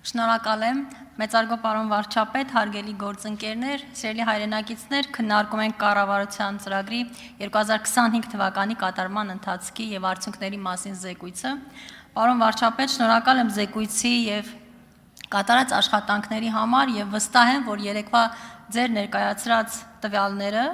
Շնորհակալ եմ, մեծարգո պարոն վարչապետ, հարգելի գործընկերներ, սիրելի հայրենակիցներ, քննարկում ենք կառավարության ծրագրի 2025 թվականի կատարման ընթացքի եւ արդյունքների մասին զեկույցը։ Պարոն վարչապետ, շնորհակալ եմ զեկույցի եւ կատարած աշխատանքների համար եւ վստահ եմ, որ երեկվա ձեր ներկայացրած տվյալները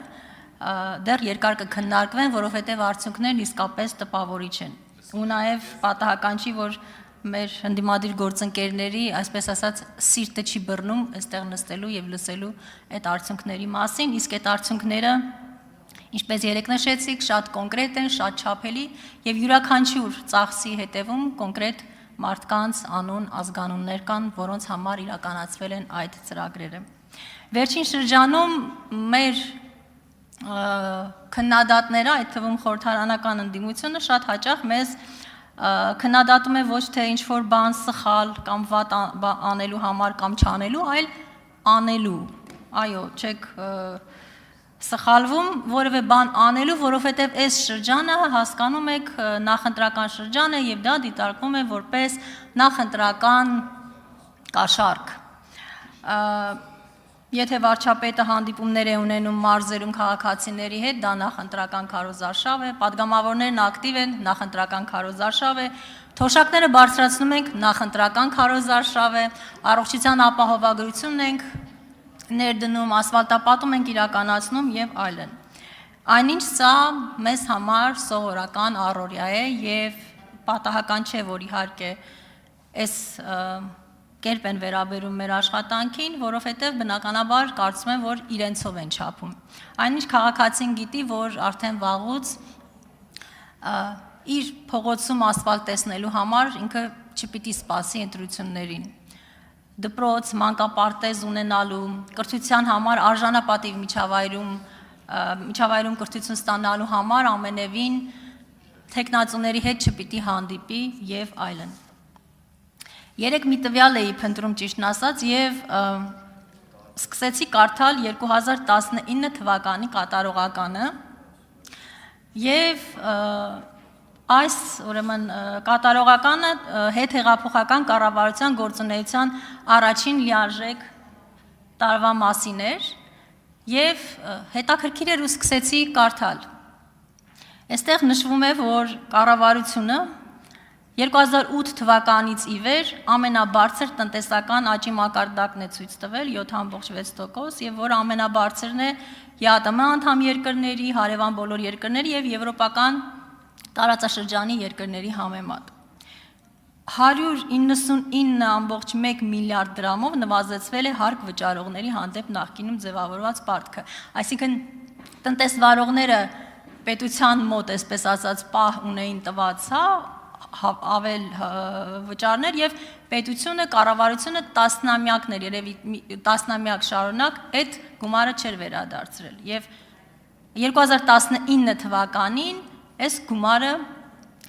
դեռ երկար կքննարկվեն, որովհետեւ արդյունքներն իսկապես տպավորիչ են։ Ու նաեւ պատահական չի, որ մեր հանդիմադիր գործընկերների, այսպես ասած, սիրտը չի բռնում այստեղ նստելու եւ լսելու այդ արդյունքների մասին, իսկ այդ արդյունքները, ինչպես երեք նշեցիք, շատ կոնկրետ են, շատ չափելի եւ յուրաքանչյուր ծախսի հետևում կոնկրետ մարդկանց անուն, ազգանուններ կան, որոնց համար իրականացվել են այդ ծրագրերը։ Վերջին շրջանում մեր քննադատները, այդ թվում խորհրդարանական ընդդիմությունը շատ հաճախ մեզ քննադատում է ոչ թե ինչ-որ բան սխալ կամ վատ անելու համար կամ չանելու, այլ անելու, այո, չեք սխալվում որևէ բան անելու, որովհետև այս շրջանը հասկանում եք նախընտրական շրջան է եւ դա դիտարկվում է որպես նախընտրական կաշառք։ Եթե վարչապետը հանդիպումներ է ունենում մարզերում քաղաքացիների հետ, դա նախընտրական քարոզարշավ է, падգամավորներն ակտիվ են, նախընտրական քարոզարշավ է, թոշակները բարձրացնում ենք, նախընտրական քարոզարշավ է, առողջության ապահովագրությունն ենք ներդնում, ասֆալտապատում ենք իրականացնում եւ այլն։ Այնինչ սա մեզ համար սովորական առօրյա է եւ պատահական չէ, որ իհարկե այս կերպ են վերաբերում մեր աշխատանքին, որովհետև բնականաբար կարծում եմ, որ իրենցով են չափում։ Այնինչ քաղաքացին գիտի, որ արդեն վաղուց իր փողոցում ասֆալտ տեսնելու համար ինքը չպիտի սպասի ընտրություններին։ Դպրոց, մանկապարտեզ ունենալու, կրթության համար արժանապատիվ միջավայրում կրթություն ստանալու համար ամենևին թեկնածուների հետ չպիտի հանդիպի եւ այլն։ Երեք մի տվյալ էի փնտրում ճիշտն ասած եւ սկսեցի կարդալ 2019 թվականի կատարողականը եւ այս ուրեմն կատարողականը հետհեղափոխական կառավարության գործունեության առաջին լիարժեք տարվա մասին էր եւ հետաքրքիր էր ու սկսեցի կարդալ։ Այստեղ նշվում է, որ կառավարությունը 2008 թվականից ի վեր ամենաբարձր տնտեսական աճի մակարդակն է ցույց տվել 7.6% եւ որ ամենաբարձրն է ԵԱՏՄ անդամ երկրների, հարևան բոլոր երկրների եւ եվրոպական տարածաշրջանի երկրների համեմատ։ 199.1 միլիարդ դրամով նվազեցվել է հարկ վճարողների հանդեպ նախկինում ձևավորված պարտքը։ Այսինքն տնտեսվարողները պետության մոտ, այսպես ասած, պահ ունեին տված, ավել վճարներ եւ պետությունը, կառավարությունը տասնամյակներ, երևի տասնամյակ շարունակ այդ գումարը չէր վերադարձրել եւ 2019 թվականին այս գումարը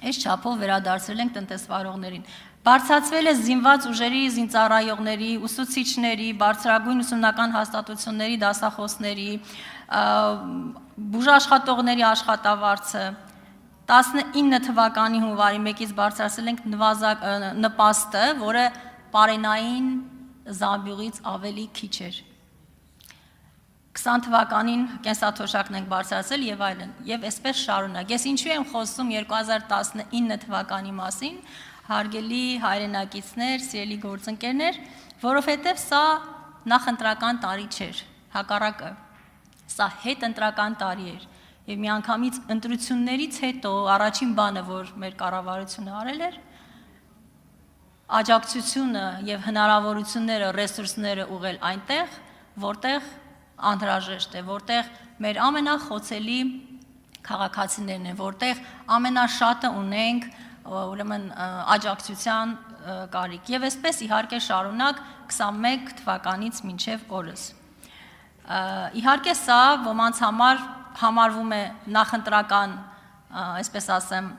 այս չափով վերադարձրել ենք տնտեսվարողներին։ Բարձրացվել է զինված ուժերի, զինծառայողների, ուսուցիչների, բարձրագույն ուսումնական հաստատությունների դասախոսների, բուժաշխատողների աշխատավարձը 19 թվականի հունվարի 1-ից բարձրացրել ենք նպաստը, որը պարենային զամբյուղից ավելի քիչ էր։ 20 թվականին կենսաթոշակն ենք բարձրացրել եւ այլն, եւ այսպես շարունակ։ Ես ինչու եմ խոսում 2019 թվականի մասին, հարգելի հայրենակիցներ, սիրելի գործընկերներ, որովհետեւ սա նախընտրական տարի չէր, հակառակը, սա հետընտրական տարի էր։ Եվ միանգամից ընտրություններից հետո առաջին բանը, որ մեր կառավարությունը արել էր, աջակցությունը եւ հնարավորությունները, ռեսուրսները ուղղել այնտեղ, որտեղ անհրաժեշտ է, որտեղ մեր ամենախոցելի քաղաքացիներն են, որտեղ ամենաշատը ունենք, ուրեմն աջակցության կարիք։ Եվ այսպես իհարկե շարունակ 21 թվականից մինչև օրս։ Իհարկե սա ոմանց համար համարվում է նախընտրական, այսպես ասեմ,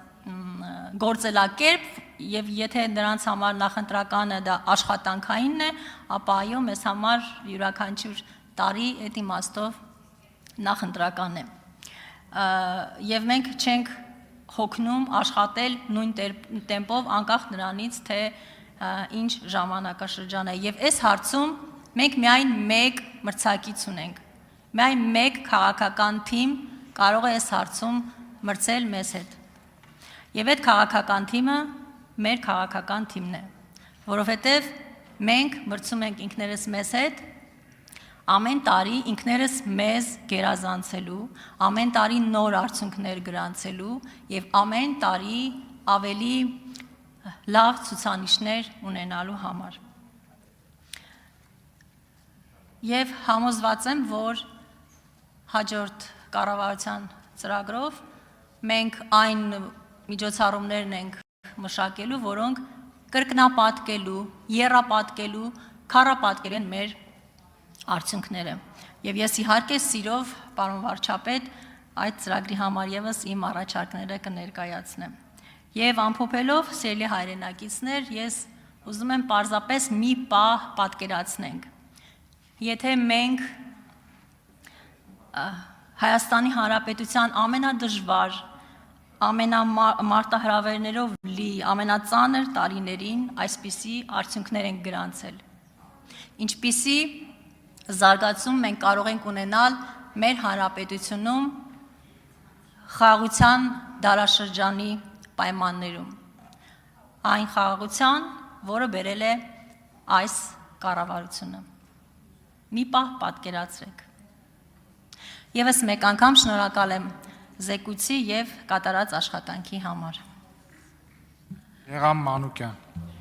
գործելակերպ եւ եթե նրանց համար նախընտրականը դա աշխատանքայինն է, ապա այո, մեզ համար յուրաքանչյուր տարի այդ իմաստով նախընտրական է։ Եվ մենք չենք հոգնում աշխատել նույն տեմպով անկախ նրանից, թե ինչ ժամանակաշրջան է եւ այս հարցում մենք միայն մեկ մրցակից ունենք։ Միայն մեկ քաղաքական թիմ կարող է այս հարցում մրցել մեզ հետ։ Եվ այդ քաղաքական թիմը մեր քաղաքական թիմն է, որովհետեւ մենք մրցում ենք ինքներս մեզ հետ ամեն տարի ինքներս մեզ գերազանցելու, ամեն տարի նոր արդյունքներ գրանցելու եւ ամեն տարի ավելի լավ ցուցանիշներ ունենալու համար։ Եվ համոզված եմ, որ հաջորդ կառավարության ծրագրով մենք այն միջոցառումներն ենք մշակելու, որոնք կրկնապատկելու, եռապատկելու, քառապատկելու են մեր արդյունքները։ Եվ ես իհարկե սիրով, պարոն վարչապետ, այդ ծրագրի համար եւս իմ առաջարկները կներկայացնեմ։ Եվ ամփոփելով, սիրելի հայրենակիցներ, ես ուզում եմ պարզապես մի պահ պատկերացնենք։ Եթե մենք Հայաստանի Հանրապետության ամենադժվար, ամենամարտահրավերներով լի, ամենածանր տարիներին այսպիսի արդյունքներ են գրանցել։ Ինչպիսի զարգացում մենք կարող ենք ունենալ մեր հանրապետությունում խաղաղության դարաշրջանի պայմաններում։ Այն խաղաղության, որը բերել է այս կառավարությունը։ Մի պահ պատկերացրեք։ Եվս մեկ անգամ շնորհակալ եմ զեկույցի եւ կատարած աշխատանքի համար։ Եղամ Մանուկյան։